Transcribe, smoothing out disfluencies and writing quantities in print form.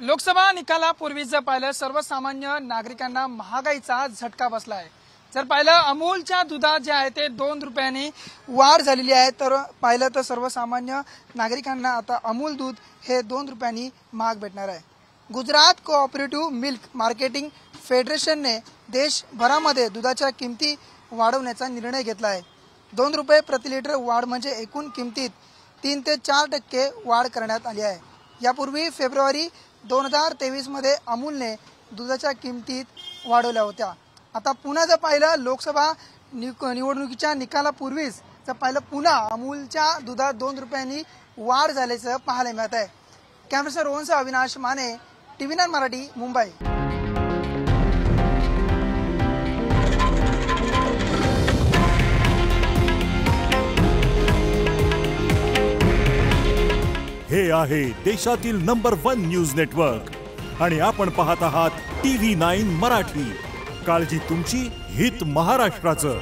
लोकसभा निकालापूर्वी जर पाहिलं सर्वसामान्य नागरिकांना महागाईचा झटका बसला आहे। जर पाहिलं अमूलच्या दुधात जे आहे ते 2 रुपयांनी वाढ झालेली आहे, तर पाहिलं तर सर्वसामान्य नागरिकांना आता अमूल दूध हे 2 रुपयांनी महाग भेटणार आहे। गुजरात कोऑपरेटिव्ह मिल्क मार्केटिंग फेडरेशनने देशभरामध्ये दुधाच्या किमती वाढवण्याचा निर्णय घेतला आहे। 2 रुपये प्रति लिटर वाढ म्हणजे एकूण किमतीत 3 ते 4% वाढ करण्यात आली आहे। यापूर्वी फेब्रुवारी 2023 मध्ये अमूलने दुधाच्या किमतीत वाढवल्या होत्या। आता पुन्हा जर पाहिलं लोकसभा निवडणुकीच्या निकालापूर्वीच जर पाहिलं पुन्हा अमूलच्या दुधात 2 रुपयांनी वाढ झाल्याचं पाहायला मिळत आहे। कॅमेरामॅन रोहनसह अविनाश माने, TV9 मराठी, मुंबई। हे आहे देशातील नंबर 1 न्यूज नेटवर्क आणि आपण पाहत आहात TV9 मराठी। काळजी तुमची, हित महाराष्ट्राचं।